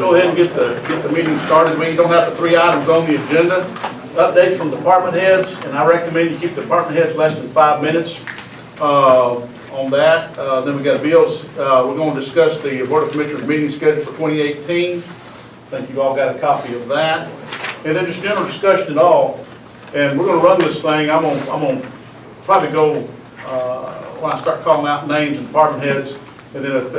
Go ahead and get the meeting started. We don't have the 3 items on the agenda. Updates from department heads, and I recommend you keep department heads less than 5 minutes on that. Then we got bills. We're going to discuss the Board of Commissioners meeting schedule for 2018. I think you all got a copy of that. And then just general discussion at all. And we're going to run this thing. I'm going to probably go when I start calling out names and department heads. And then if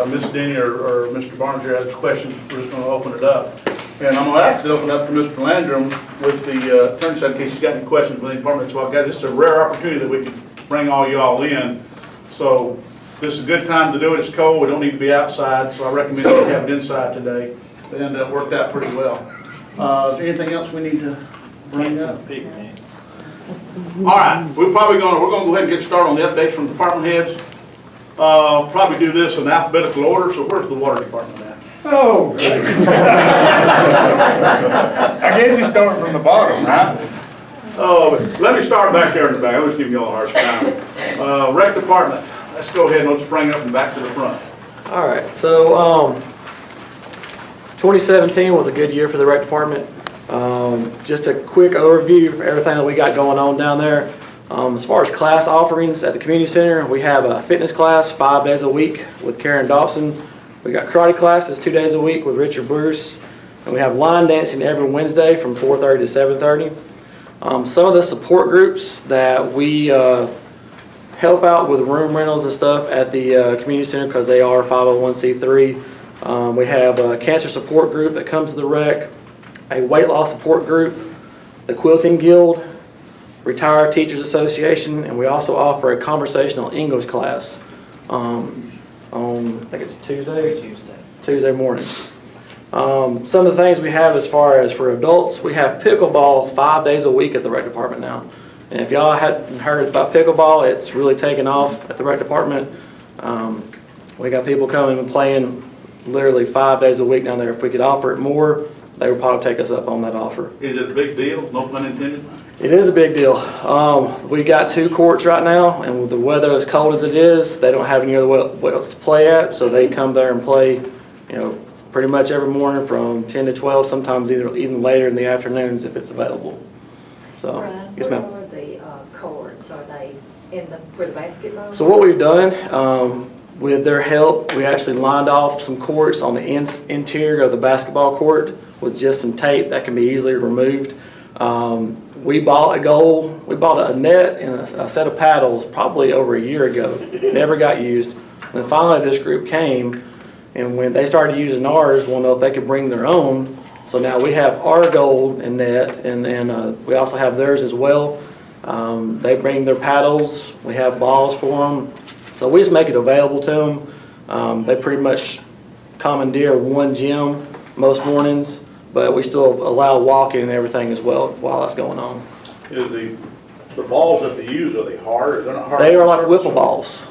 Ms. Denny or Mr. Barnes here has questions, we're just going to open it up. And I'm going to actually open up to Mr. Landrum with the attorney side in case he's got any questions with the department. So I've got just a rare opportunity that we can bring all you all in. So this is a good time to do it. It's cold. We don't need to be outside. So I recommend you have it inside today. And it worked out pretty well. Is there anything else we need to bring up? All right. We're going to go ahead and get started on the updates from department heads. Probably do this in alphabetical order. So where's the water department at? Oh, I guess he's starting from the bottom, right? Oh, but let me start back there in the back. I was giving you all a hard time. Rec department. Let's go ahead and let's bring up and back to the front. All right, so 2017 was a good year for the rec department. Just a quick overview of everything that we got going on down there. As far as class offerings at the community center, we have a fitness class 5 days a week with Karen Dobson. We got karate classes 2 days a week with Richard Bruce. And we have line dancing every Wednesday from 4:30 to 7:30. Some of the support groups that we help out with room rentals and stuff at the community center because they are 501c3. We have a cancer support group that comes to the rec, a weight loss support group, the Quilting Guild, Retired Teachers Association, and we also offer a conversational English class on I think it's Tuesday mornings. Some of the things we have as far as for adults, we have pickleball 5 days a week at the rec department now. And if y'all hadn't heard about pickleball, it's really taken off at the rec department. We got people coming and playing literally 5 days a week down there. If we could offer it more, they would probably take us up on that offer. Is it a big deal? No pun intended? It is a big deal. We got 2 courts right now, and with the weather as cold as it is, they don't have any other wells to play at, so they come there and play, pretty much every morning from 10 to 12, sometimes even later in the afternoons if it's available. So, Brian, yes, ma'am. where are the courts? Are they for the basketball? So what we've done, with their help, we actually lined off some courts on the interior of the basketball court with just some tape that can be easily removed. We bought a net and a set of paddles probably over a year ago. Never got used. And finally this group came, and when they started using ours, we'll know if they could bring their own. So now we have our goal and net, and we also have theirs as well. They bring their paddles. We have balls for them. So we just make it available to them. They pretty much commandeer one gym most mornings, but we still allow walking and everything as well while that's going on. Is the balls that they use, are they hard? They're not hard. They are like wiffle balls.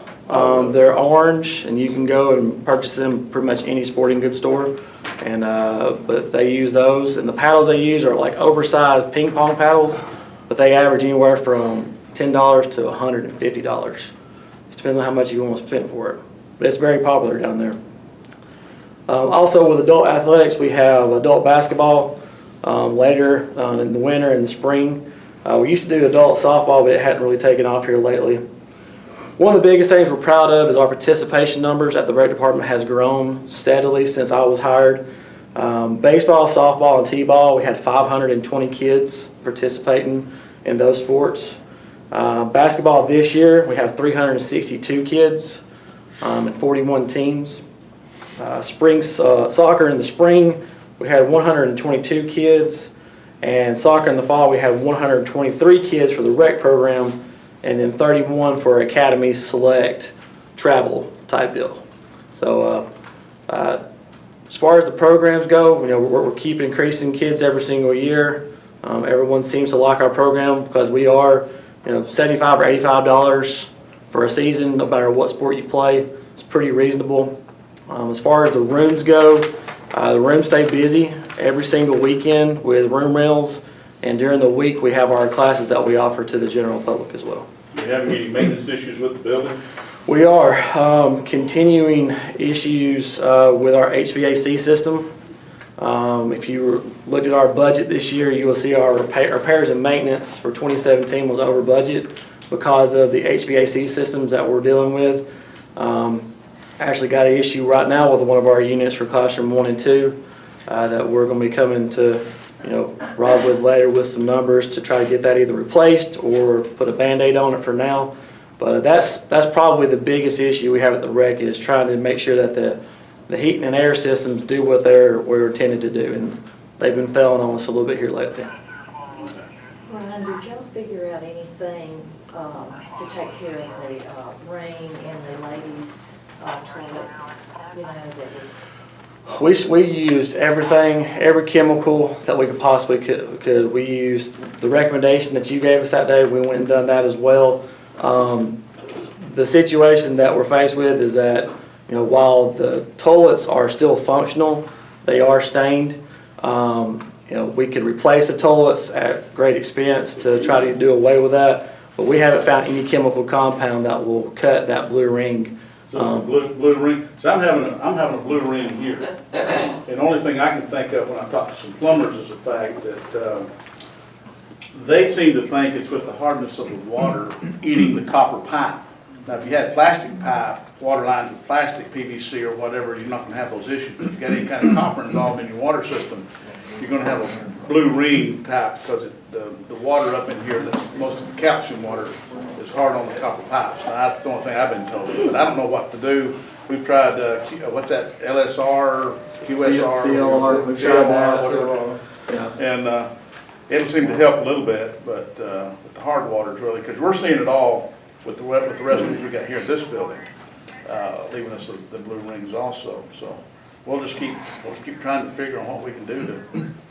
They're orange, and you can go and purchase them pretty much any sporting goods store. And but they use those, and the paddles they use are like oversized ping pong paddles, but they average anywhere from $10 to $150. Just depends on how much you want to spend for it. But it's very popular down there. Also with adult athletics, we have adult basketball later in the winter and the spring. We used to do adult softball, but it hadn't really taken off here lately. One of the biggest things we're proud of is our participation numbers at the rec department has grown steadily since I was hired. Baseball, softball, and t-ball, we had 520 kids participating in those sports. Basketball this year, we have 362 kids and 41 teams. Soccer in the spring, we had 122 kids, and soccer in the fall, we had 123 kids for the rec program, and then 31 for Academy Select travel type deal. So as far as the programs go, we're keeping increasing kids every single year. Everyone seems to like our program because we are $75 or $85 for a season, no matter what sport you play. It's pretty reasonable. As far as the rooms go, the rooms stay busy every single weekend with room rentals, and during the week we have our classes that we offer to the general public as well. Do you have any maintenance issues with the building? We are continuing issues with our HVAC system. If you looked at our budget this year, you will see our repairs and maintenance for 2017 was over budget because of the HVAC systems that we're dealing with. Actually got an issue right now with one of our units for classroom 1 and 2 that we're going to be coming to Rob with later with some numbers to try to get that either replaced or put a Band-Aid on it for now. But that's probably the biggest issue we have at the rec is trying to make sure that the heating and air systems do what we're intended to do, and they've been failing on us a little bit here lately. Ryan, did y'all figure out anything to take care of the rain in the ladies' toilets? That was. We used everything, every chemical that we could possibly could. We used the recommendation that you gave us that day. We went and done that as well. The situation that we're faced with is that while the toilets are still functional, they are stained. We could replace the toilets at great expense to try to do away with that, but we haven't found any chemical compound that will cut that blue ring. So it's a blue ring. So I'm having a blue ring here. And the only thing I can think of when I talk to some plumbers is the fact that they seem to think it's with the hardness of the water eating the copper pipe. Now, if you had plastic pipe, water lines with plastic, PVC or whatever, you're not going to have those issues. But if you got any kind of copper involved in your water system, you're going to have a blue ring type because the water up in here, most of the calcium water, is hard on the copper pipes. Now, that's the only thing I've been told. But I don't know what to do. We've tried, what's that, LSR, QSR? CLR, we've tried that. Whatever. Yeah. And it'll seem to help a little bit, but the hard water is really, because we're seeing it all with the restrooms we got here in this building, leaving us the blue rings also. So we'll just keep trying to figure out what we can do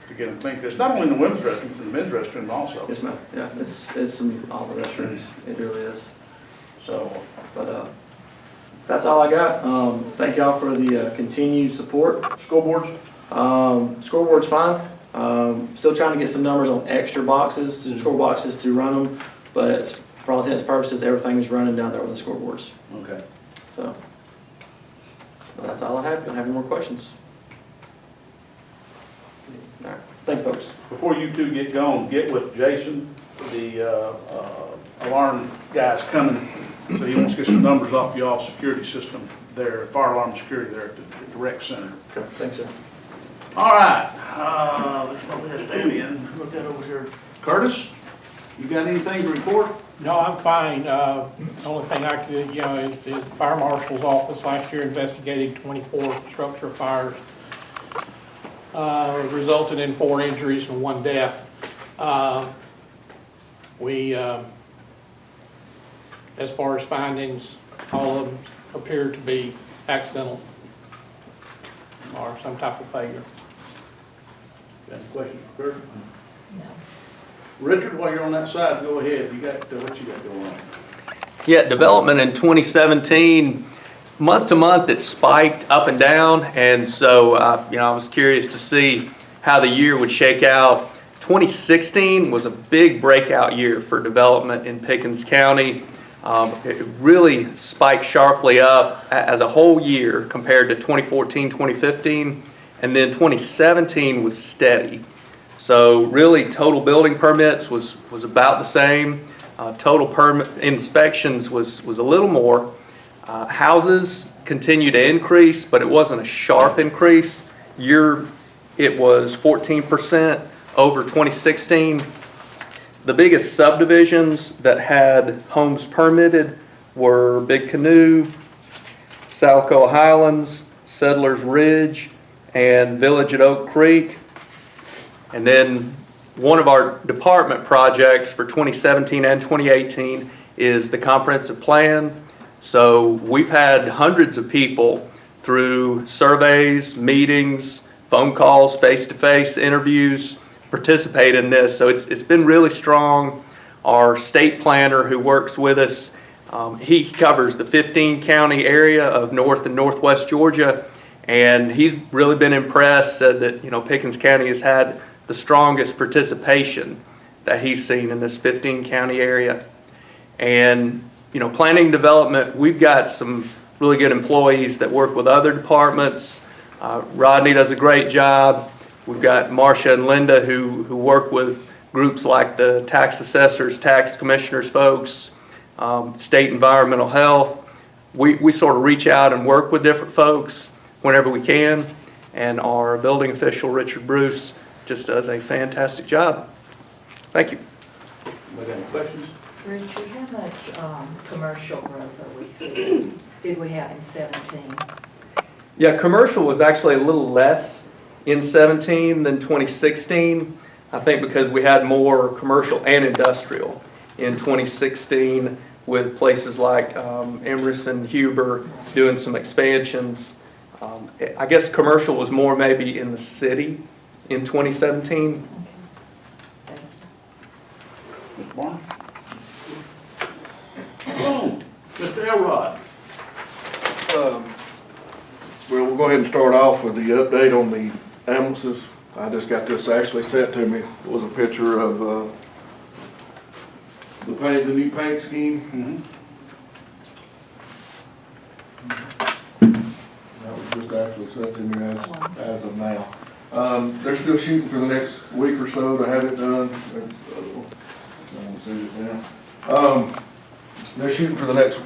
to get them clean. It's not only in the women's restrooms, in the men's restroom also. Yes, ma'am. Yeah, it's in all the restrooms. It really is. So, But that's all I got. Thank y'all for the continued support. Scoreboards? Scoreboard's fine. Still trying to get some numbers on extra boxes, score boxes to run them, but for all intents and purposes, everything is running down there with the scoreboards. Okay. So, well, that's all I have. Don't have any more questions. All right. Thank you, folks. Before you two get going, get with Jason. The alarm guy's coming, so he wants to get some numbers off y'all's security system there, fire alarm security there at the rec center. Okay. Thanks, sir. All right, there's probably a Damien. Look that over here. Curtis, you got anything to report? No, I'm fine. The only thing I could, is the fire marshal's office last year investigated 24 structure fires. Resulted in 4 injuries and 1 death. As far as findings, all of them appear to be accidental or some type of failure. Got any questions for Curtis? No. Richard, while you're on that side, go ahead. You got what you got going on? Yeah, development in 2017, month to month, it spiked up and down, and so I was curious to see how the year would shake out. 2016 was a big breakout year for development in Pickens County. It really spiked sharply up as a whole year compared to 2014, 2015, and then 2017 was steady. So really, total building permits was about the same. Total permit inspections was a little more. Houses continued to increase, but it wasn't a sharp increase. It was 14% over 2016. The biggest subdivisions that had homes permitted were Big Canoe, Salco Highlands, Settlers Ridge, and Village at Oak Creek. And then one of our department projects for 2017 and 2018 is the comprehensive plan. So we've had hundreds of people through surveys, meetings, phone calls, face-to-face interviews participate in this. So it's been really strong. Our state planner who works with us, he covers the 15 county area of North and Northwest Georgia, and he's really been impressed, said that Pickens County has had the strongest participation that he's seen in this 15 county area. And planning and development, we've got some really good employees that work with other departments. Rodney does a great job. We've got Marcia and Linda who work with groups like the tax assessors, tax commissioners folks, state environmental health. We sort of reach out and work with different folks whenever we can, and our building official, Richard Bruce, just does a fantastic job. Thank you. Anybody got any questions? Richard, how much commercial growth are we seeing? Did we have in 17? Yeah, commercial was actually a little less in 17 than 2016. I think because we had more commercial and industrial in 2016 with places like Emerson, Huber doing some expansions. I guess commercial was more maybe in the city in 2017. Thank you. Mr. Barnes? Mr. Elrod? Well, we'll go ahead and start off with the update on the ambulances. I just got this actually sent to me. It was a picture of the new paint scheme. That was just actually sent to me as of now. They're still shooting for the next week or so to have it done. I won't see it now. They're shooting for the next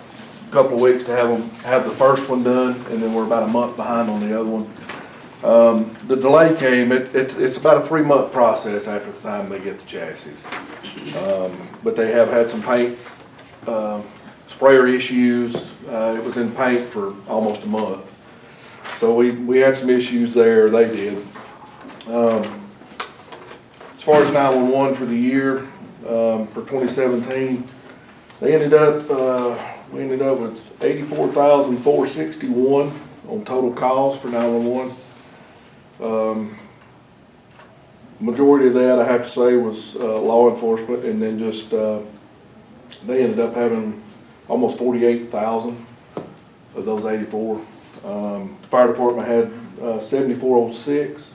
couple of weeks to have the first one done, and then we're about a month behind on the other one. The delay came, it's about a 3-month process after the time they get the chassis. But they have had some paint sprayer issues. It was in paint for almost a month. So we had some issues there, they did. As far as 911 for the year, for 2017, we ended up with 84,461 on total calls for 911. Majority of that, I have to say, was law enforcement, and then just they ended up having almost 48,000 of those 84. The fire department had 7,406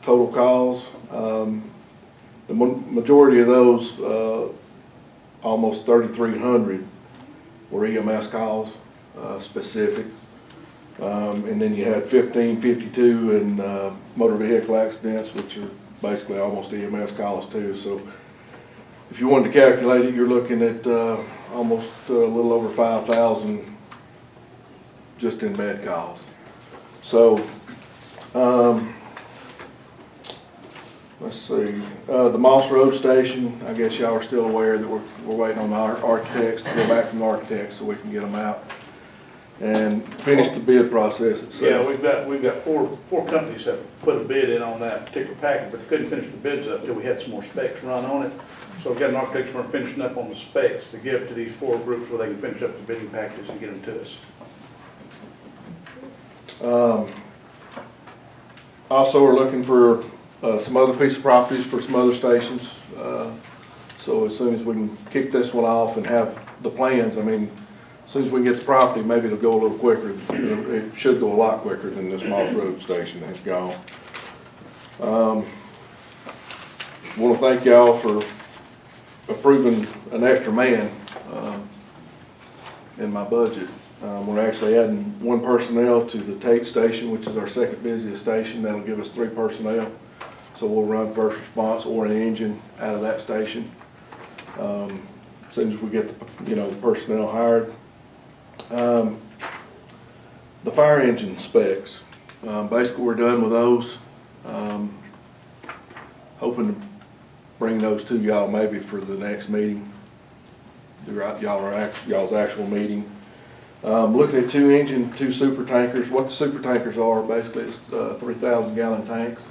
total calls. The majority of those, almost 3,300, were EMS calls, specific. And then you had 1,552 in motor vehicle accidents, which are basically almost EMS calls too. So if you wanted to calculate it, you're looking at almost a little over 5,000 just in med calls. So let's see, the Moss Road Station, I guess y'all are still aware that we're waiting on our architects to go back from the architects so we can get them out and finish the bid process itself. Yeah, we've got four companies that put a bid in on that particular package, but they couldn't finish the bids up until we had some more specs run on it. So we've got an architect's firm finishing up on the specs to give to these 4 groups where they can finish up the bidding packages and get them to us. Also, we're looking for some other piece of properties for some other stations. So as soon as we can kick this one off and have the plans, I mean, as soon as we can get the property, maybe it'll go a little quicker. It should go a lot quicker than this Moss Road Station has gone. Want to thank y'all for approving an extra man in my budget. We're actually adding 1 personnel to the Tate Station, which is our second busiest station. That'll give us 3 personnel. So we'll run first response or an engine out of that station. As soon as we get the personnel hired. The fire engine specs, basically we're done with those. Hoping to bring those to y'all maybe for the next meeting, y'all's actual meeting. Looking at 2 engine, 2 super tankers. What the super tankers are, basically it's 3,000 gallon tanks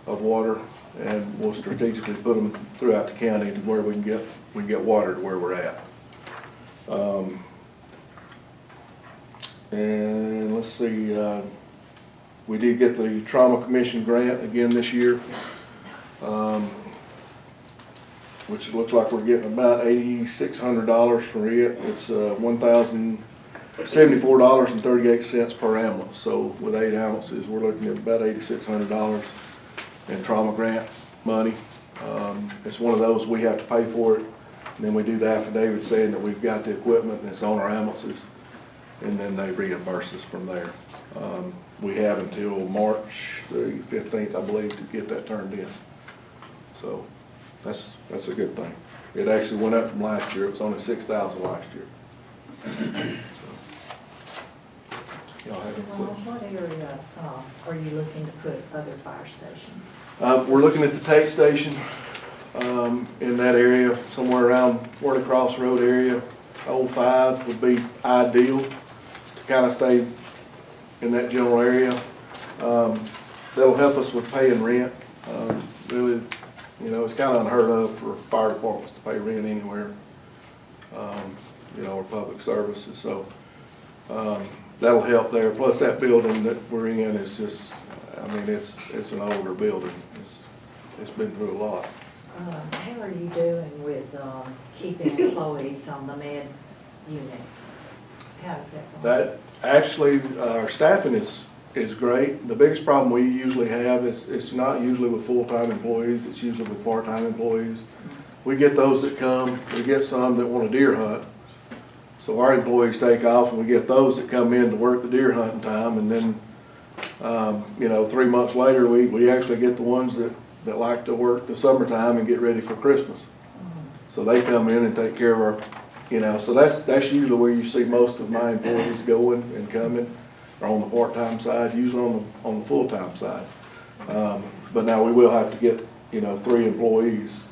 of water, and we'll strategically put them throughout the county to where we can get water to where we're at. And let's see, we did get the Trauma Commission grant again this year, which looks like we're getting about $8,600 for it. It's $1,074.38 per ambulance. So with 8 ambulances, we're looking at about $8,600 in trauma grant money. It's one of those we have to pay for it then we do the affidavit saying that we've got the equipment and it's on our ambulances, and then they reimburse us from there. We have until March the 15th, I believe, to get that turned in. So that's a good thing. It actually went up from last year. It was only 6,000 last year. Y'all have any questions? What area are you looking to put other fire stations? We're looking at the tank station in that area, somewhere around Worley Crossroad area. 05 would be ideal to kind of stay in that general area. That'll help us with paying rent. Really, you know, it's kind of unheard of for fire departments to pay rent anywhere, you know, or public services. So that'll help there. Plus that building that we're in is just, I mean, it's an older building. It's been through a lot. How are you doing with keeping employees on the med units? How's that going? That, actually, our staffing is great. The biggest problem we usually have is, it's not usually with full-time employees, it's usually with part-time employees. We get those that come, we get some that want to deer hunt. So our employees take off and we get those that come in to work the deer hunting time, and then, you know, 3 months later, we actually get the ones that like to work the summertime and get ready for Christmas. So they come in and take care of our, you know, so that's usually where you see most of my employees going and coming, or on the part-time side, usually on the full-time side. But now we will have to get, you know, 3 employees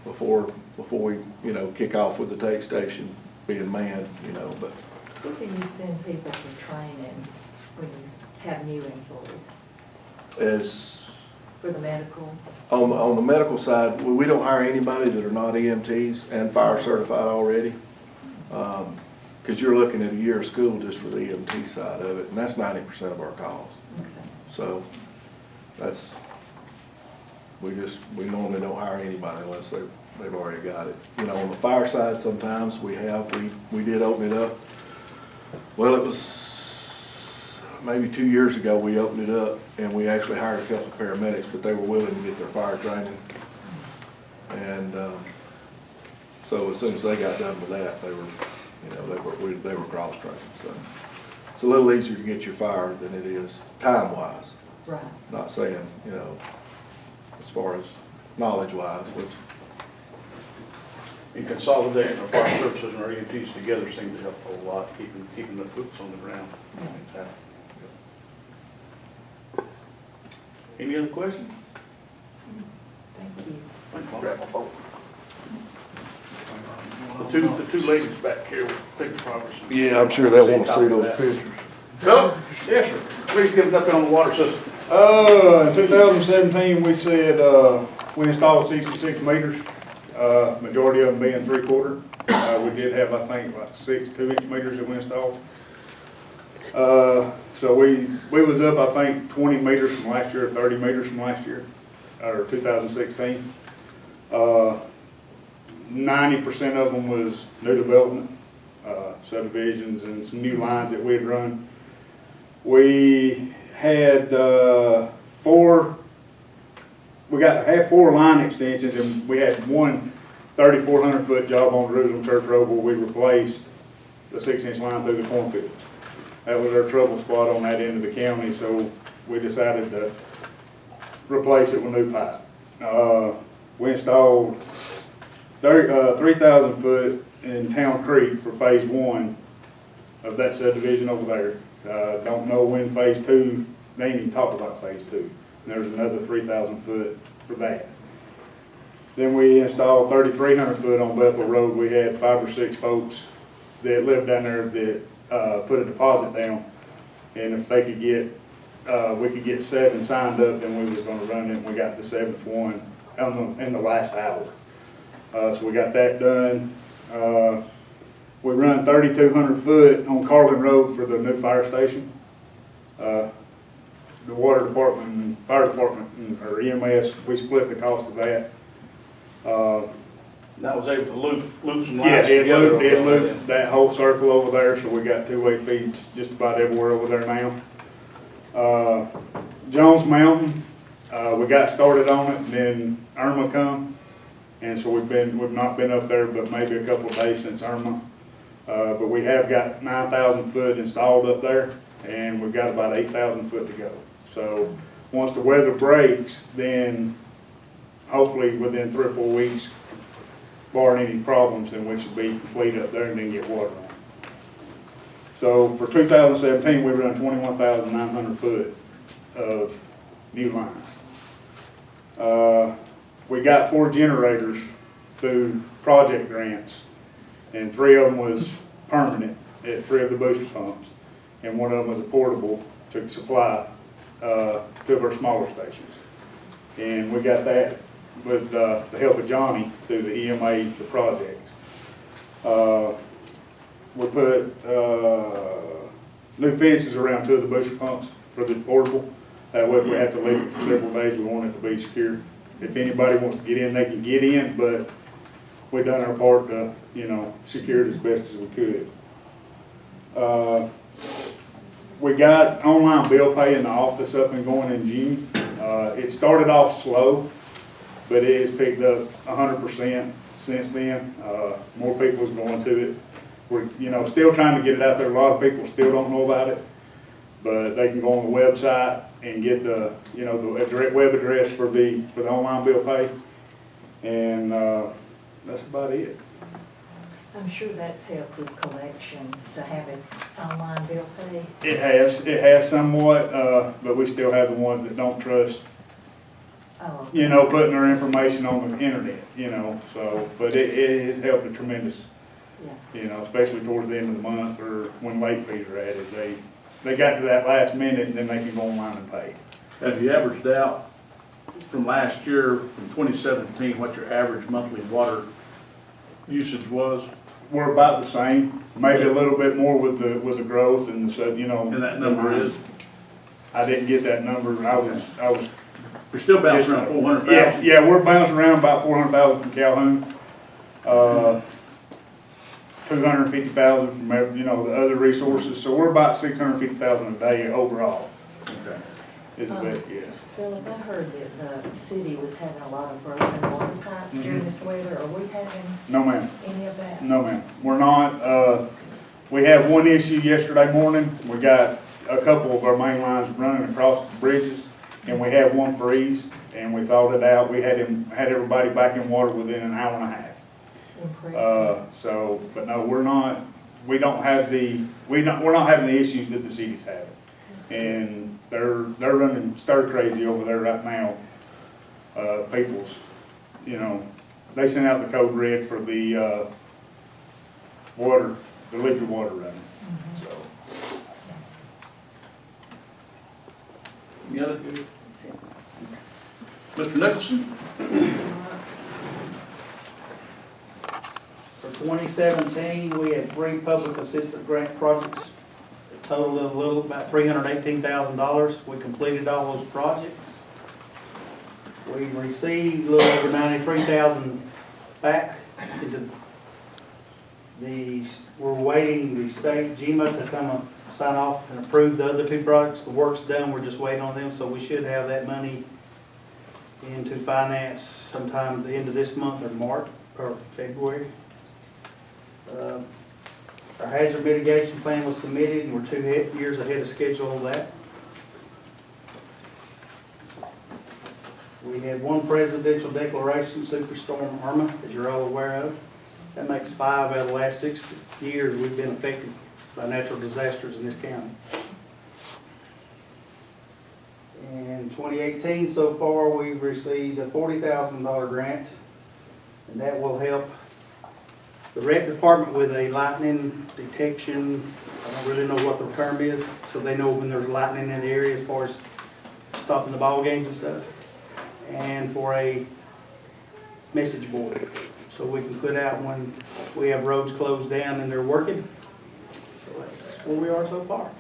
before we, you know, kick off with the tank station being manned, you know. But Who can you send people for training when you have new employees? as For the medical? on the medical side, we don't hire anybody that are not EMTs and fire certified already. Because you're looking at a year of school just for the EMT side of it, and that's 90% of our calls. Okay. So that's, we normally don't hire anybody unless they've already got it. You know, on the fire side, sometimes we did open it up. Well, it was maybe 2 years ago we opened it up, and we actually hired a couple of paramedics, but they were willing to get their fire training. And so as soon as they got done with that, they were, you know, they were cross-trained. So it's a little easier to get your fire than it is time-wise. Right. Not saying, you know, as far as knowledge-wise, which, And consolidating our fire services and our EMTs together seems to help a whole lot, keeping the boots on the ground. Any other questions? Thank you. Grab my phone. The two ladies back here with picture properties. yeah, I'm sure they'll want to see those pictures. Philip? Yes, sir. Please give us an update on the water system. In 2017, we said, we installed 66 meters, majority of them being 3/4. We did have, I think, about 6 2-inch meters that we installed. So we was up, I think, 20 meters from last year, 30 meters from last year, or 2016. 90% of them was new development, subdivisions and some new lines that we had run. We had had 4 line extensions, and we had one 3,400 foot job on Jerusalem Church Road where we replaced the 6-inch line through the cornfield. That was our trouble spot on that end of the county, so we decided to replace it with new pipe. We installed 3,000 foot in Town Creek for phase 1 of that subdivision over there. Don't know when phase 2, they ain't even talked about phase 2. And there's another 3,000 foot for that. Then we installed 3,300 foot on Bethel Road. We had 5 or 6 folks that lived down there that put a deposit down, and if they could get, we could get 7 signed up, then we was gonna run it, and we got the 7th one in the last hour. So we got that done. We run 3,200 foot on Carlin Road for the new fire station. The water department and fire department, or EMS, we split the cost of that. That was able to loop some Yeah, lines together. it looped that whole circle over there, so we got 2-way feeds just about everywhere over there now. Jones Mountain, we got started on it, and then Irma come. And so we've not been up there but maybe a couple of days since Irma. But we have got 9,000 foot installed up there, and we've got about 8,000 foot to go. So once the weather breaks, then hopefully within 3 or 4 weeks, barring any problems, then we should be complete up there and then get water on. So for 2017, we run 21,900 foot of new line. We got 4 generators through project grants, and 3 of them was permanent at 3 of the booster pumps, and 1 of them was a portable to supply 2 of our smaller stations. And we got that with the help of Johnny through the EMA, the projects. We put new fences around 2 of the booster pumps for the portable. That way if we have to leave it for several days, we want it to be secure. If anybody wants to get in, they can get in, but we've done our part to, you know, secure it as best as we could. We got online bill pay in the office up and going in June. It started off slow, but it has picked up 100% since then. More people's going to it. We're, you know, still trying to get it out there. A lot of people still don't know about it, but they can go on the website and get the, you know, the direct web address for the online bill pay, and that's about it. I'm sure that's helped with collections to have it online bill pay. It has somewhat, but we still have the ones that don't trust, Oh, you know, putting their information on the internet, you know, so, but it has helped a tremendous, yeah. you know, especially towards the end of the month or when late fees are added. They got to that last minute and then they can go online and pay. Have you averaged out from last year, from 2017, what your average monthly water usage was? We're about the same, maybe a little bit more with the growth and the, you know. And that number is? I didn't get that number. I was. We're still bouncing around 400,000? Yeah, we're bouncing around about 400,000 from Calhoun. 250,000 from, you know, the other resources. So we're about 650,000 a day overall. Okay. Is the best guess. Philip, I heard that the city was having a lot of broken water pipes during this weather. Are we having No, ma'am. any of that? No, ma'am. We're not. We had one issue yesterday morning. We got a couple of our main lines running across the bridges, and we had one freeze, and we thawed it out. We had everybody back in water within an hour and a half. Impressive. So, but no, we're not having the issues that the city's having. That's good. And they're running stir crazy over there right now. People's, you know, they sent out the code red for the water, the liquid water running. So. Any other? Mr. Nicholson? For 2017, we had 3 public assistance grant projects, a total of about $318,000. We completed all those projects. We received a little over $93,000 back. We're waiting the state GMA to come and sign off and approve the other 2 projects. The work's done, we're just waiting on them, so we should have that money into finance sometime at the end of this month or March or February. Our hazard mitigation plan was submitted, and we're 2 years ahead of schedule on that. We had 1 presidential declaration, Superstorm Irma, as you're all aware of. That makes 5 out of the last 6 years we've been affected by natural disasters in this county. In 2018 so far, we've received a $40,000 grant, and that will help the rec department with a lightning detection. I don't really know what the term is, so they know when there's lightning in the area as far as stopping the ball games and stuff. And for a message board, so we can put out when we have roads closed down and they're working. So that's where we are so far.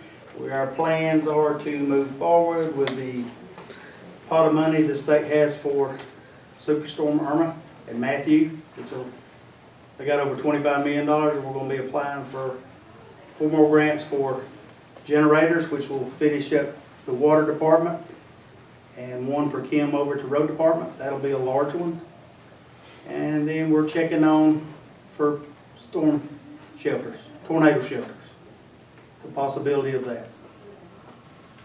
Our plans are to move forward with the pot of money the state has for Superstorm Irma and Matthew. They got over $25 million, and we're going to be applying for 4 more grants for generators, which will finish up the water department, and 1 for Kim over to road department. That'll be a large one. And then we're checking on for storm shelters, tornado shelters, the possibility of that.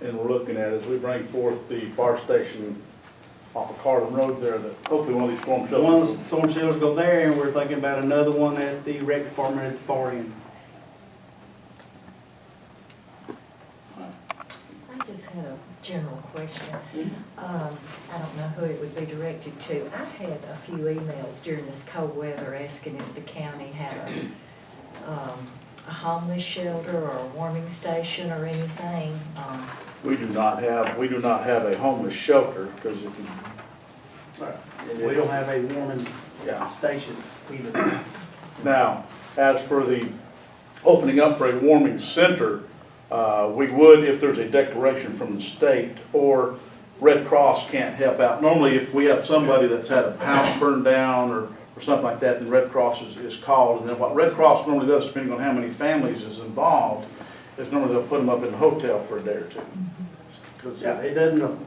And we're looking at, as we bring forth the fire station off of Carlin Road there, that hopefully one of these storm One shelters. of the storm shelters go there, and we're thinking about another one at the rec department at the far end. I just had a general question. I don't know who it would be directed to. I had a few emails during this cold weather asking if the county had a homeless shelter or a warming station or anything. We do not have a homeless shelter, because if you. We don't have a warming Yeah. station either. Now, as for the opening up for a warming center, we would if there's a declaration from the state, or Red Cross can't help out. Normally, if we have somebody that's had a house burned down or something like that, then Red Cross is called. And then what Red Cross normally does, depending on how many families is involved, is normally they'll put them up in a hotel for a day or two. 'Cause, Yeah, it doesn't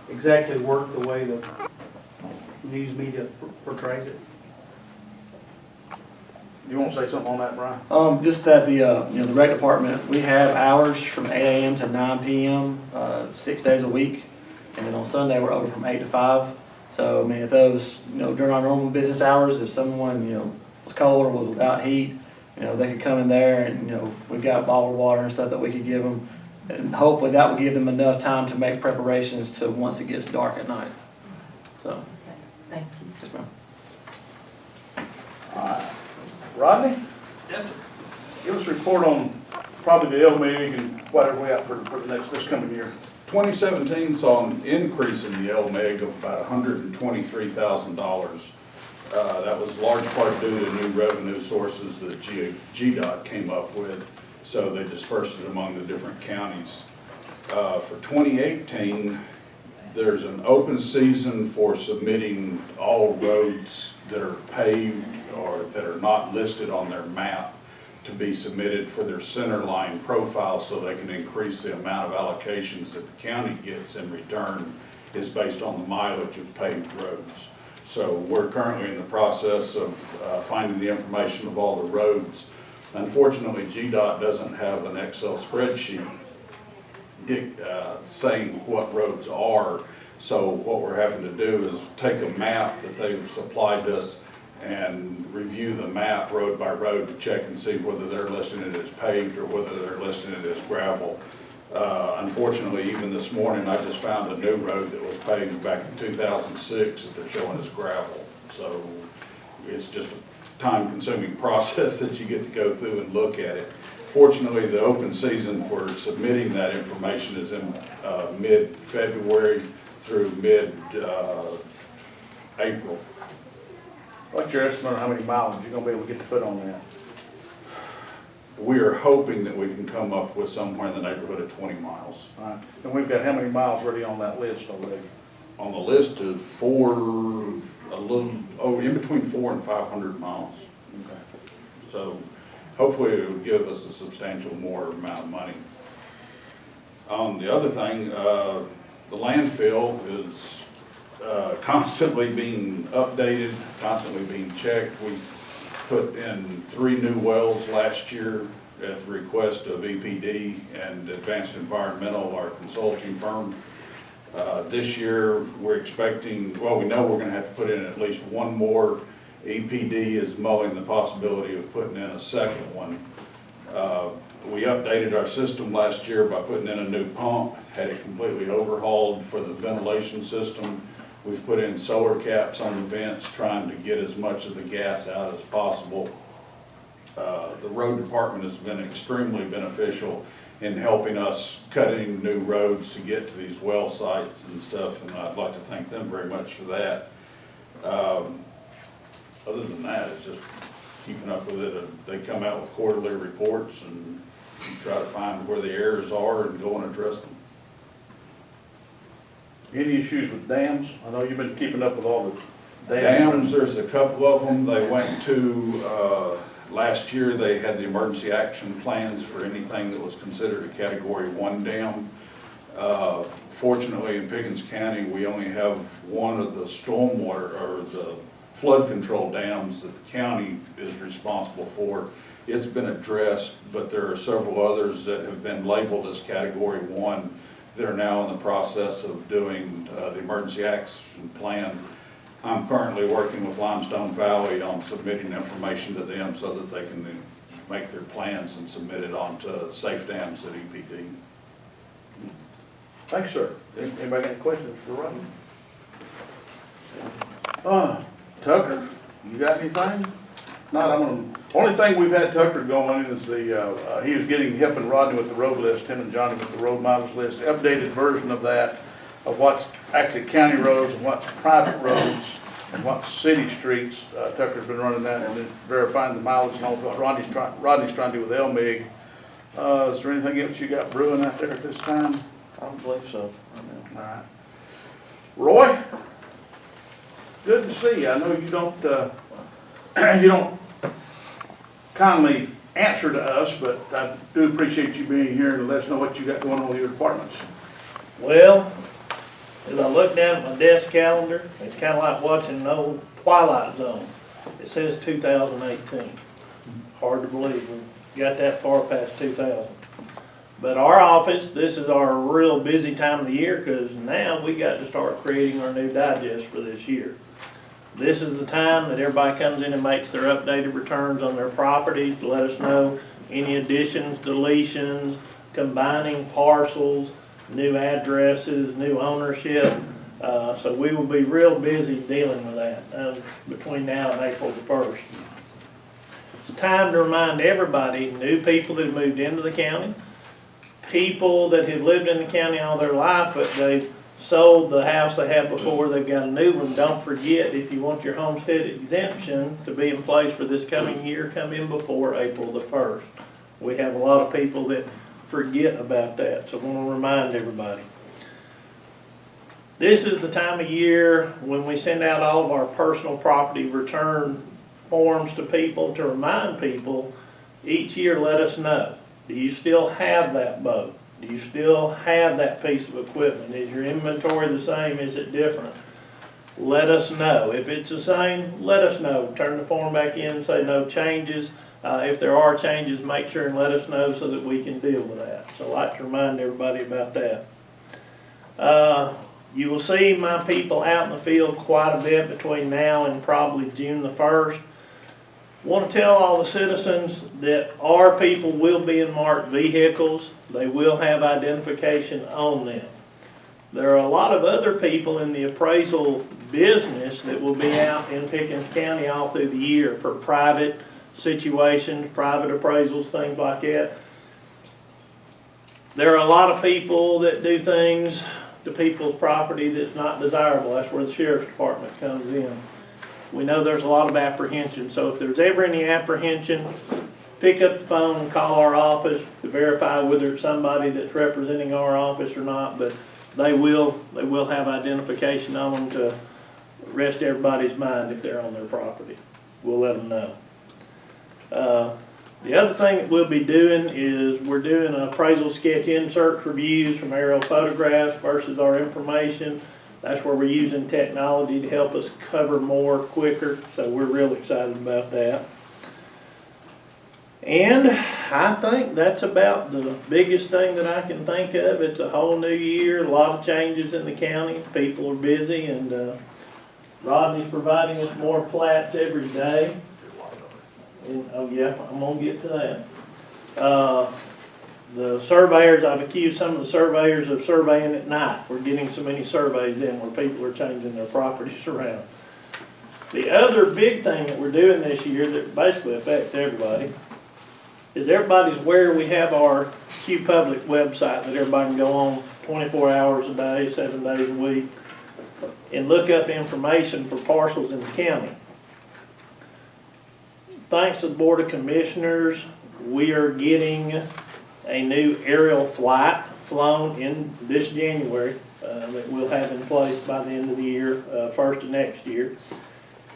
exactly work the way the news media portrays it. You want to say something on that, Brian? Just that the rec department, we have hours from 8 a.m. to 9 p.m., 6 days a week. And then on Sunday, we're open from 8 to 5. So, I mean, if those, during our normal business hours, if someone, was cold or was without heat, they could come in there and, we've got bottled water and stuff that we could give them. And hopefully that will give them enough time to make preparations to once it gets dark at night. So, Okay, thank you. yes, ma'am. All right. Rodney? Yes, sir. Give us a report on probably the LMIG and whatever we have for this coming year. 2017 saw an increase in the LMIG of about $123,000. That was large part due to new revenue sources that GDOT came up with, so they dispersed it among the different counties. For 2018, there's an open season for submitting all roads that are paved or that are not listed on their map to be submitted for their center line profile, so they can increase the amount of allocations that the county gets in return is based on the mileage of paved roads. So we're currently in the process of finding the information of all the roads. Unfortunately, GDOT doesn't have an Excel spreadsheet saying what roads are. So what we're having to do is take a map that they've supplied us and review the map road by road to check and see whether they're listing it as paved or whether they're listing it as gravel. Unfortunately, even this morning, I just found a new road that was paved back in 2006 that they're showing as gravel. So it's just a time-consuming process that you get to go through and look at it. Fortunately, the open season for submitting that information is in mid-February through mid-April. What's your estimate on how many miles you're gonna be able to get to put on that? We are hoping that we can come up with somewhere in the neighborhood of 20 miles. All right. And we've got how many miles already on that list already? On the list of in between 400 and 500 miles. Okay. So hopefully it will give us a substantial more amount of money. The other thing, the landfill is constantly being updated, constantly being checked. We put in 3 new wells last year at the request of EPD and Advanced Environmental, our consulting firm. This year, we're expecting, we know we're gonna have to put in at least 1 more. EPD is mulling the possibility of putting in a second one. We updated our system last year by putting in a new pump, had it completely overhauled for the ventilation system. We've put in solar caps on the vents, trying to get as much of the gas out as possible. The road department has been extremely beneficial in helping us cutting new roads to get to these well sites and stuff, and I'd like to thank them very much for that. Other than that, it's just keeping up with it. They come out with quarterly reports and try to find where the errors are and go and address them. Any issues with dams? I know you've been keeping up with all the Dams, there's a couple of them. They went to, last year, they had the emergency action plans for anything that was considered a Category 1 dam. Fortunately, in Pickens County, we only have one of the stormwater or the flood control dams that the county is responsible for. It's been addressed, but there are several others that have been labeled as Category 1 that are now in the process of doing the emergency action plan. I'm currently working with Limestone Valley on submitting information to them so that they can then make their plans and submit it on to safe dams at EPD. Thanks, sir. Anybody got any questions for Rodney? Tucker, you got anything? Not, only thing we've had Tucker going is he was helping Rodney with the road list, him and Johnny with the road mileage list, updated version of that, of what's actually county roads and what's private roads and what's city streets. Tucker's been running that and then verifying the mileage and all what Rodney's trying to do with LMIG. Is there anything else you got brewing out there at this time? I don't believe so. All right. Roy, good to see you. I know you don't kindly answer to us, but I do appreciate you being here and let us know what you got going on with your departments. Well, as I look down at my desk calendar, it's kind of like watching an old Twilight Zone. It says 2018. Hard to believe we got that far past 2000. But our office, this is our real busy time of the year because now we got to start creating our new digest for this year. This is the time that everybody comes in and makes their updated returns on their properties to let us know any additions, deletions, combining parcels, new addresses, new ownership. So we will be real busy dealing with that between now and April the 1st. It's time to remind everybody, new people that have moved into the county, people that have lived in the county all their life, but they've sold the house they had before, they've got a new one. Don't forget, if you want your homestead exemption to be in place for this coming year, come in before April the 1st. We have a lot of people that forget about that, so I want to remind everybody. This is the time of year when we send out all of our personal property return forms to people to remind people each year, let us know. Do you still have that boat? Do you still have that piece of equipment? Is your inventory the same? Is it different? Let us know. If it's the same, let us know. Turn the form back in and say no changes. If there are changes, make sure and let us know so that we can deal with that. So I'd like to remind everybody about that. You will see my people out in the field quite a bit between now and probably June the 1st. Want to tell all the citizens that our people will be in marked vehicles. They will have identification on them. There are a lot of other people in the appraisal business that will be out in Pickens County all through the year for private situations, private appraisals, things like that. There are a lot of people that do things to people's property that's not desirable. That's where the sheriff's department comes in. We know there's a lot of apprehension, so if there's ever any apprehension, pick up the phone and call our office to verify whether it's somebody that's representing our office or not, but they will have identification on them to rest everybody's mind if they're on their property. We'll let them know. The other thing that we'll be doing is we're doing an appraisal sketch insert reviews from aerial photographs versus our information. That's where we're using technology to help us cover more quicker, so we're real excited about that. And I think that's about the biggest thing that I can think of. It's a whole new year, a lot of changes in the county. People are busy, and Rodney's providing us more plats every day. And, oh yeah, I'm gonna get to that. The surveyors, I've accused some of the surveyors of surveying at night. We're getting so many surveys in where people are changing their properties around. The other big thing that we're doing this year that basically affects everybody is everybody's aware we have our Q Public website that everybody can go on 24 hours a day, 7 days a week, and look up information for parcels in the county. Thanks to the Board of Commissioners, we are getting a new aerial flight flown in this January that we'll have in place by the end of the year, first of next year.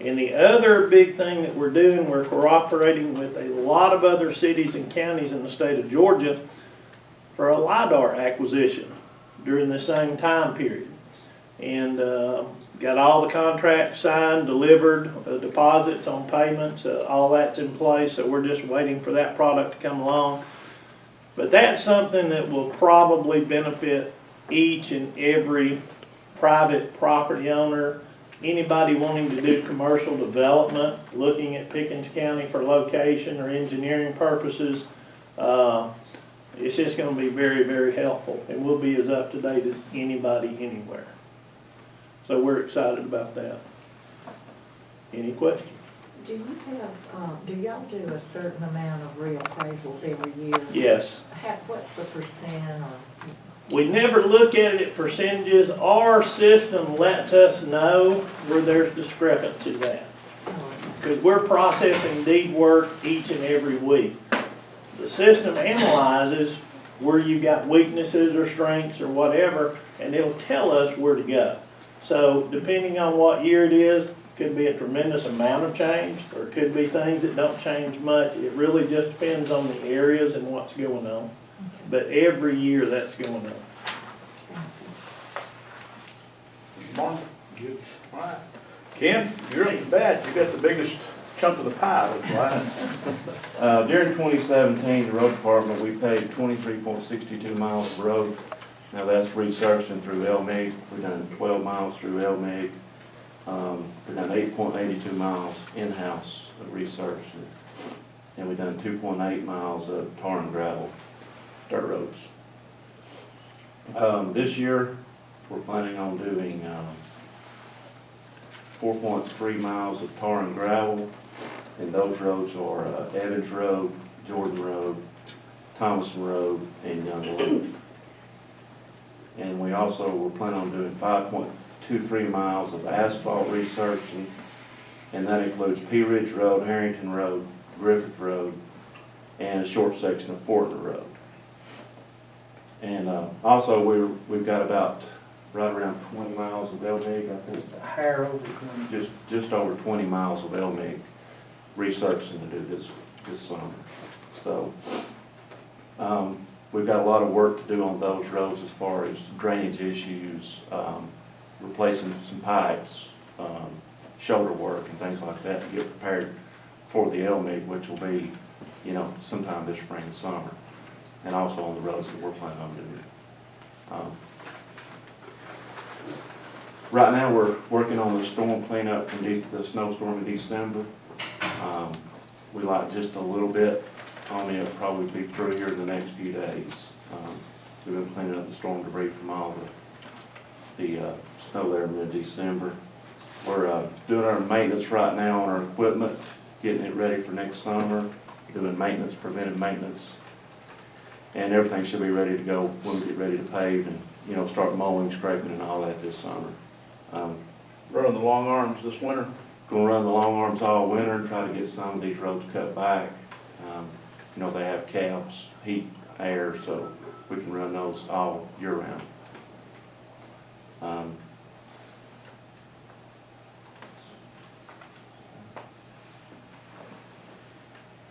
And the other big thing that we're doing, we're cooperating with a lot of other cities and counties in the state of Georgia for a LiDAR acquisition during the same time period. and got all the contracts signed, delivered, deposits on payments, all that's in place, so we're just waiting for that product to come along. But that's something that will probably benefit each and every private property owner, anybody wanting to do commercial development, looking at Pickens County for location or engineering purposes. It's just gonna be very, very helpful, and we'll be as up to date as anybody anywhere. So we're excited about that. Any questions? Do you have, do y'all do a certain amount of reappraisals every year? Yes. What's the percent or? We never look at it at percentages. Our system lets us know where there's discrepancies at. Because we're processing deed work each and every week. The system analyzes where you've got weaknesses or strengths or whatever, and it'll tell us where to go. So depending on what year it is, could be a tremendous amount of change, or it could be things that don't change much. It really just depends on the areas and what's going on. But every year that's going on. Mark? Good. All right. Ken, you're ain't bad. You got the biggest chunk of the pie, looks like. During 2017, the road department, we paved 23.62 miles of road. Now that's resurfacing through LMIG. We've done 12 miles through LMIG. We've done 8.82 miles in-house of resurfacing. And we've done 2.8 miles of tar and gravel dirt roads. This year, we're planning on doing 4.3 miles of tar and gravel, and those roads are Evans Road, Jordan Road, Thomason Road, and Young Road. And we also were planning on doing 5.23 miles of asphalt resurfacing, and that includes Pea Ridge Road, Harrington Road, Griffith Road, and a short section of Portland Road. And also we've got about right around 20 miles of LMIG, I think. Higher over 20. Just over 20 miles of LMIG resurfacing to do this summer. So we've got a lot of work to do on those roads as far as drainage issues, replacing some pipes, shoulder work and things like that to get prepared for the LMIG, which will be, sometime this spring and summer. And also on the roads that we're planning on doing. Right now, we're working on the storm cleanup from the snowstorm in December. We like just a little bit on it. It'll probably be through here in the next few days. We've been cleaning up the storm debris from all the snow there in mid-December. We're doing our maintenance right now on our equipment, getting it ready for next summer, doing maintenance, preventive maintenance. And everything should be ready to go when we get ready to pave and, start mowing, scraping and all that this summer. Running the long arms this winter. Gonna run the long arms all winter and try to get some of these roads cut back. They have caps, heat, air, so we can run those all year round.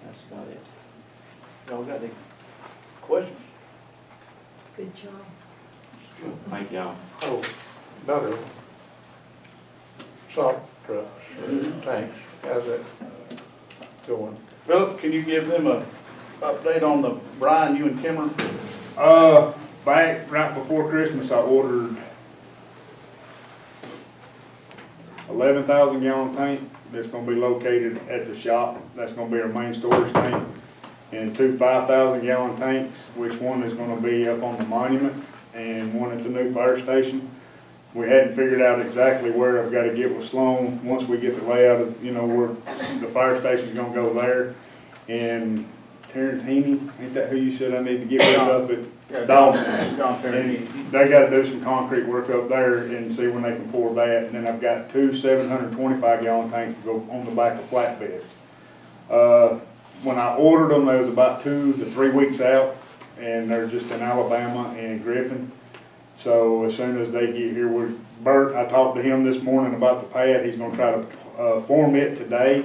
That's about it. Y'all got any questions? Good job. Thank y'all. Oh, better. Salt trucks, tanks, how's that going? Philip, can you give them a update on the Brian, you and Kimmer? Back right before Christmas, I ordered 11,000 gallon tank that's gonna be located at the shop. That's gonna be our main storage tank. And 2 5,000 gallon tanks, which one is gonna be up on the monument and one at the new fire station. We hadn't figured out exactly where I've gotta get with Sloan. Once we get the layout of, where the fire station's gonna go there. And Tarantini, ain't that who you said I need to get rid of at Dawson? And they gotta do some concrete work up there and see when they can pour that. And then I've got 2 725 gallon tanks to go on the back of flatbeds. When I ordered them, they was about 2 to 3 weeks out, and they're just in Alabama and Griffin. So as soon as they get here, Bert, I talked to him this morning about the pad. He's gonna try to form it today,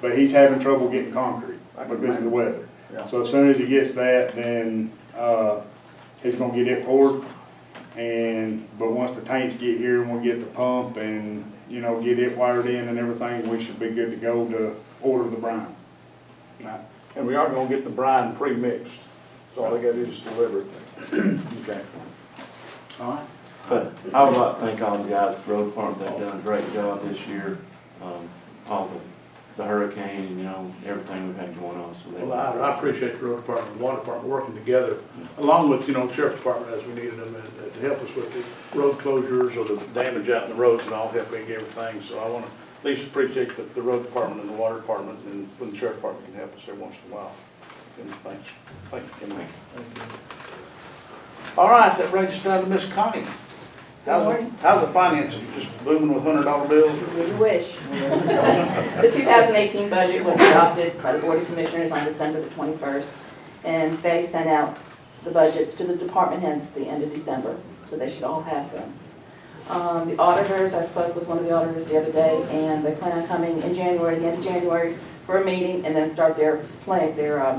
but he's having trouble getting concrete because of the weather. Yeah. So as soon as he gets that, then he's gonna get it poured. But once the tanks get here, and we'll get the pump and, you know, get it wired in and everything, we should be good to go to order the brine. Now, and we are gonna get the brine pre-mixed, so all they gotta do is deliver it. Okay. All right. But I would like to thank all the guys at the road department, they've done a great job this year. All the hurricane, you know, everything we've had going on, so they. Well, I appreciate the road department and water department working together, along with, you know, sheriff's department as we needed them to help us with the road closures or the damage out in the roads and all, helping everything. So I want to at least appreciate the road department and the water department, and when the sheriff's department can help us every once in a while. And thanks. Thank you, Kim. All right, that brings us down to Miss Connie. How's the financing? Just booming with $100 bills? You wish. The 2018 budget was adopted by the Board of Commissioners on December the 21st, and they sent out the budgets to the department heads at the end of December, so they should all have them. The auditors, I spoke with one of the auditors the other day, and they plan on coming in January, the end of January, for a meeting, and then start their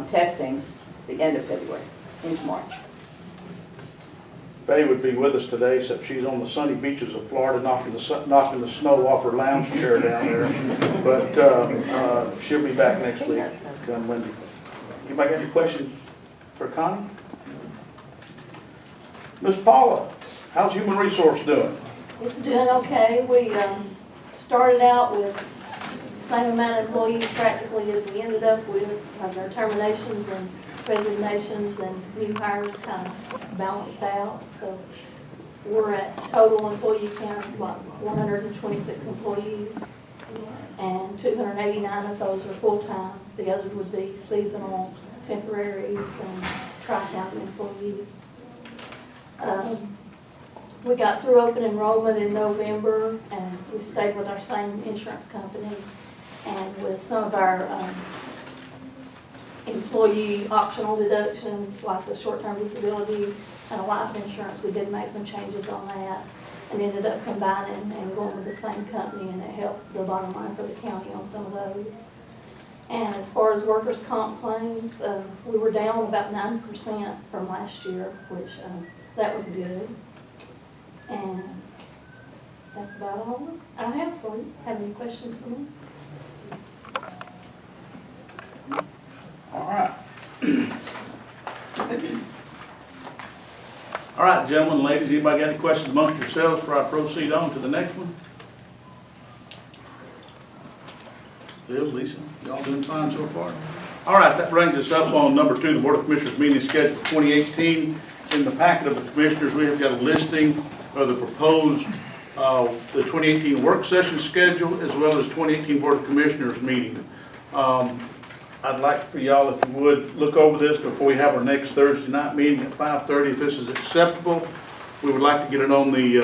testing the end of February into March. Faye would be with us today, except she's on the sunny beaches of Florida knocking the snow off her lounge chair down there. But she'll be back next week, come Monday. Anybody got any questions for Connie? Miss Paula, how's human resource doing? It's doing okay. We started out with the same amount of employees practically as we ended up with, because our terminations and resignations and new hires kind of balanced out. So we're at total employee count of like 126 employees, and 289 of those are full-time. The others would be seasonal, temporaries, and tri-county employees. We got through open enrollment in November, and we stayed with our same insurance company. And with some of our employee optional deductions, like the short-term disability and a life insurance, we did make some changes on that and ended up combining and going with the same company, and it helped the bottom line for the county on some of those. And as far as workers' comp claims, we were down about 9% from last year, which that was good. And that's about all I have for you. Have any questions for me? All right. All right, gentlemen, ladies, anybody got any questions amongst yourselves before I proceed on to the next one? Phil, Lisa, y'all doing fine so far? All right, that brings us up on number 2, the Board of Commissioners meeting schedule for 2018. In the packet of the commissioners, we have got a listing of the proposed the 2018 work session schedule, as well as 2018 Board of Commissioners meeting. I'd like for y'all, if you would, look over this before we have our next Thursday night meeting at 5:30. If this is acceptable, we would like to get it on the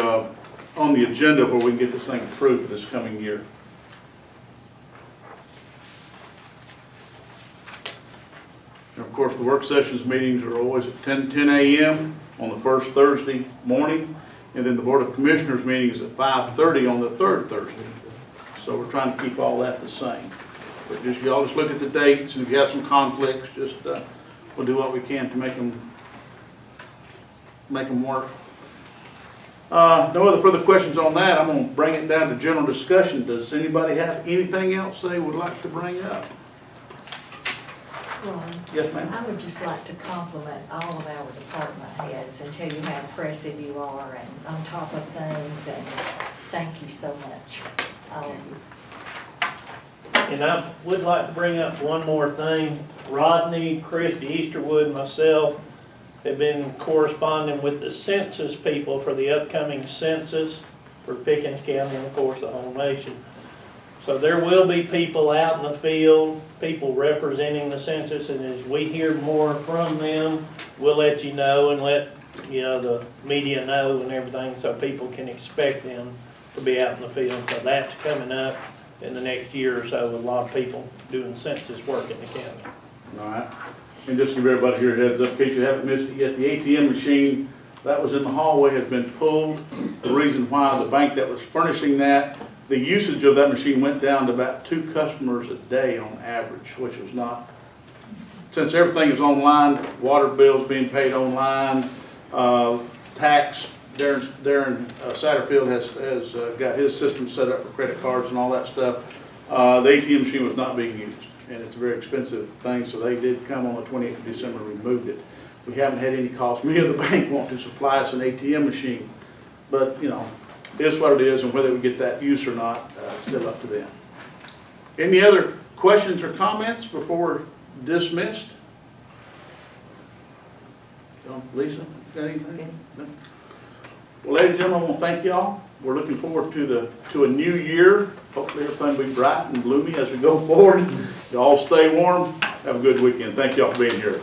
agenda where we can get this thing approved for this coming year. And of course, the work sessions meetings are always at 10 a.m. on the first Thursday morning, and then the Board of Commissioners meeting is at 5:30 on the third Thursday. So we're trying to keep all that the same. But y'all just look at the dates, and if you have some conflicts, just we'll do what we can to make them work. No other further questions on that. I'm going to bring it down to general discussion. Does anybody have anything else they would like to bring up? Ron, Yes, ma'am. I would just like to compliment all of our department heads and tell you how impressive you are and on top of things, and thank you so much, all of you. And I would like to bring up one more thing. Rodney, Christy Easterwood, and myself have been corresponding with the census people for the upcoming census for Pickens County and of course the whole nation. So there will be people out in the field, people representing the census, and as we hear more from them, we'll let you know and let the media know and everything, so people can expect them to be out in the field. So that's coming up in the next year or so with a lot of people doing census work in the county. All right. And just to give everybody here a heads up, in case you haven't missed it yet, the ATM machine that was in the hallway has been pulled. The reason why, the bank that was furnishing that, the usage of that machine went down to about 2 customers a day on average, which was not, since everything is online, water bills being paid online, tax Darren Satterfield has got his system set up for credit cards and all that stuff. The ATM machine was not being used, and it's a very expensive thing, so they did come on the 28th of December and removed it. We haven't had any calls from either the bank wanting to supply us an ATM machine, but, you know, it is what it is, and whether we get that use or not, it's still up to them. Any other questions or comments before we're dismissed? Lisa, got anything? No? Well, ladies and gentlemen, I want to thank y'all. We're looking forward to a new year. Hopefully everything will be bright and gloomy as we go forward. Y'all stay warm. Have a good weekend. Thank y'all for being here.